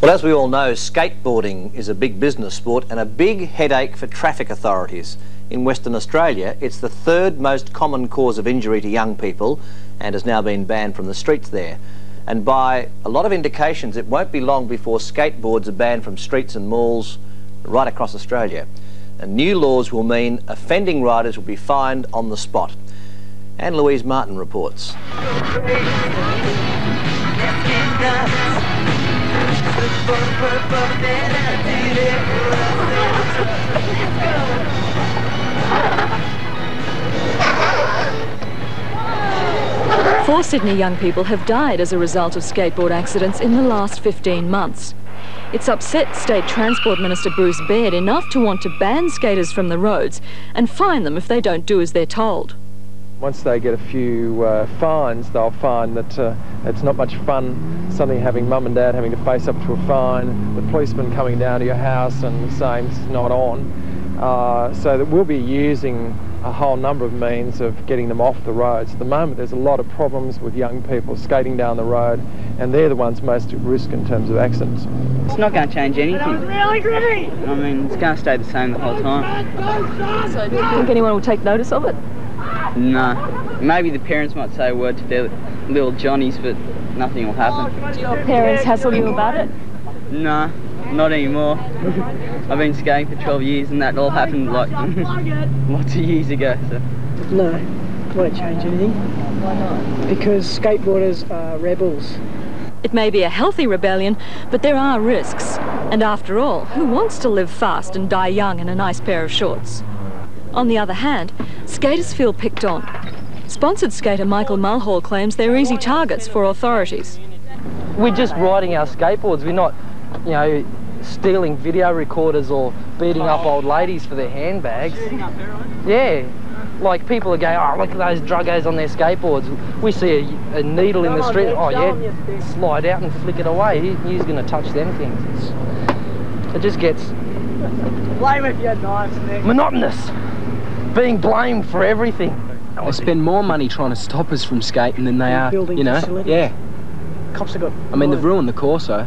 Well, as we all know, skateboarding is a big business sport and a big headache for traffic authorities. In Western Australia, it's the third most common cause of injury to young people and has now been banned from the streets there. And by a lot of indications, it won't be long before skateboards are banned from streets and malls right across Australia. And new laws will mean offending riders will be fined on the spot. And Louise Martin reports. Four Sydney young people have died as a result of skateboard accidents in the last 15 months. It's upset State Transport Minister Bruce Baird enough to want to ban skaters from the roads and fine them if they don't do as they're told. Once they get a few fines, they'll find that it's not much fun suddenly having mum and dad having to face up to a fine, the policeman coming down to your house and saying it's not on. So that we'll be using a whole number of means of getting them off the roads. At the moment there's a lot of problems with young people skating down the road, and they're the ones most at risk in terms of accidents. It's not going to change anything. Really gritty. I mean, it's going to stay the same the whole time. So do you think anyone will take notice of it? No. Maybe the parents might say a word to their little Johnnies, but nothing will happen. Do your parents hassle you about it? No, not anymore. I've been skating for 12 years and that all happened like lots of years ago. So. No, won't change anything. Why not? Because skateboarders are rebels. It may be a healthy rebellion, but there are risks. And after all, who wants to live fast and die young in a nice pair of shorts? On the other hand, skaters feel picked on. Sponsored skater Michael Mulhall claims they're easy targets for authorities. We're just riding our skateboards. We're not, you know, stealing video recorders or beating up old ladies for their handbags. Yeah, like people are going, oh, look at those druggos on their skateboards. We see a needle in the street, oh yeah, slide out and flick it away. Who's going to touch them things? It just gets Blame if you had knives, Nick. monotonous, being blamed for everything. They spend more money trying to stop us from skating than they are, building you know. facilities. Yeah. Cops have got. I mean, they've ruined the Corso,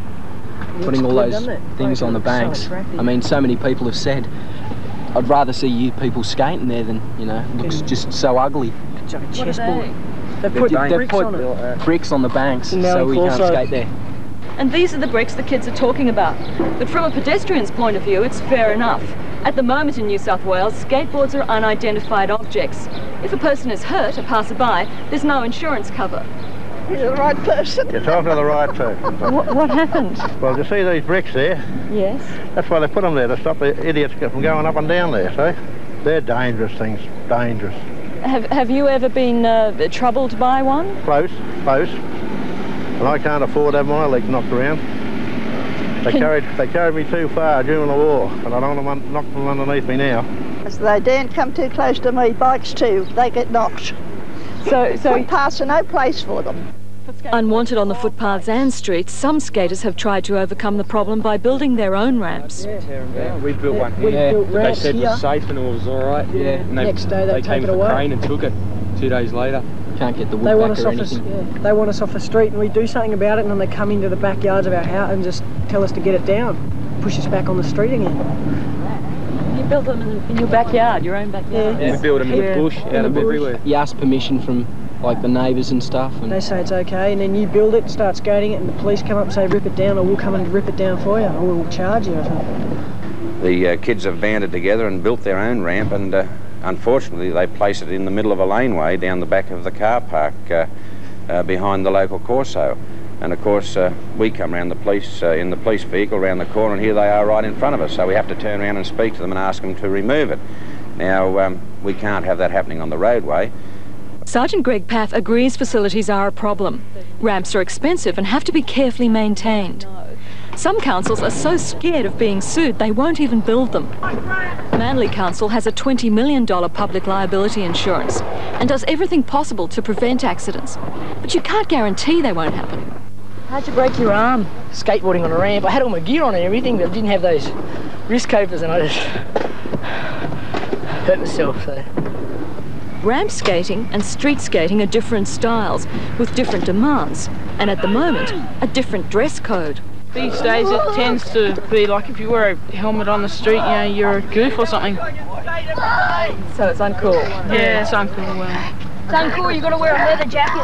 putting all those things on the banks. I mean, so many people have said, I'd rather see you people skating there than, you know, it looks just so ugly. It's like a chessboard. They've They've put put bricks on the banks so we can't skate there. And these are the bricks the kids are talking about. But from a pedestrian's point of view, it's fair enough. At the moment in New South Wales, skateboards are unidentified objects. If a person is hurt, a passerby, there's no insurance cover. You're the right person. You're talking to the right person. What happened? Well, you see these bricks there? Yes. That's why they put them there, to stop the idiots from going up and down there, see? They're dangerous things, dangerous. Have you ever been troubled by one? Close. And I can't afford to have my legs knocked around. They carried me too far during the war, and I don't want to knock them underneath me now. They daren't come too close to me. Bikes too, they get knocked. So Footpaths are no place for them. Unwanted on the footpaths and streets, some skaters have tried to overcome the problem by building their own ramps. Yeah, we built one We here. built They ramps said here. was safe and it was all right. Yeah. And Next day they came take it with away. a crane and took it 2 days later. Can't get the wood They want back us or off anything. they want us off the street, and we do something about it, and then they come into the backyards of our house and just tell us to get it down, push us back on the street again. You built them in your backyard, your own backyard? We built them in the bush, out of everywhere. You ask permission from like the neighbours and stuff. And They say it's okay, and then you build it, start skating it, and the police come up and say rip it down, or we'll come and rip it down for you, or we'll charge you or something. The kids have banded together and built their own ramp, and unfortunately they place it in the middle of a laneway down the back of the car park behind the local Corso. And of course we come around the police in the police vehicle around the corner, and here they are right in front of us, so we have to turn around and speak to them and ask them to remove it. Now we can't have that happening on the roadway. Sergeant Greg Paff agrees facilities are a problem. Ramps are expensive and have to be carefully maintained. Some councils are so scared of being sued they won't even build them. Manly Council has a $20 million public liability insurance and does everything possible to prevent accidents. But you can't guarantee they won't happen. How'd you break your arm? Skateboarding on a ramp. I had all my gear on and everything, but I didn't have those wrist copers, and I just hurt myself. So. Ramp skating and street skating are different styles with different demands, and at the moment, a different dress code. These days it tends to be like if you wear a helmet on the street, you know, you're a goof or something. So it's uncool? Yeah, it's uncool. Well, it's uncool, you got to wear a leather jacket.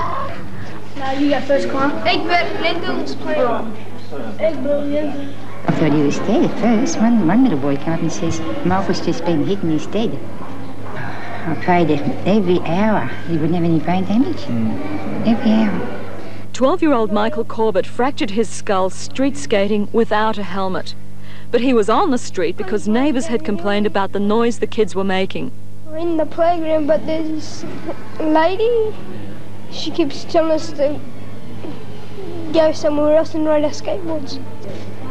Now you got first climb. Egbert Lindell's playing. Egbert Lindell. I thought he was dead at first. One little boy came up and says, Michael's just been hit and he's dead. I prayed every hour he wouldn't have any brain damage. Every hour. 12-year-old Michael Corbett fractured his skull street skating without a helmet. But he was on the street because neighbours had complained about the noise the kids were making. We're in the playground, but there's this lady. She keeps telling us to go somewhere else and ride our skateboards.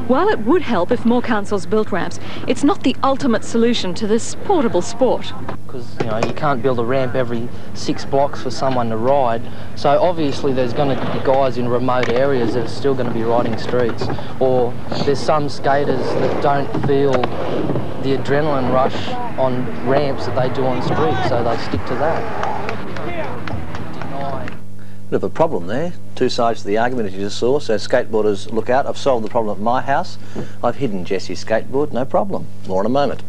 While it would help if more councils built ramps, it's not the ultimate solution to this portable sport. Because, you know, you can't build a ramp every 6 blocks for someone to ride. So obviously there's going to be guys in remote areas that are still going to be riding streets. Or there's some skaters that don't feel the adrenaline rush on ramps that they do on streets, so they stick to that. Bit of a problem there. Two sides to the argument, as you just saw. So skateboarders, look out. I've solved the problem at my house. I've hidden Jesse's skateboard, no problem. More in a moment.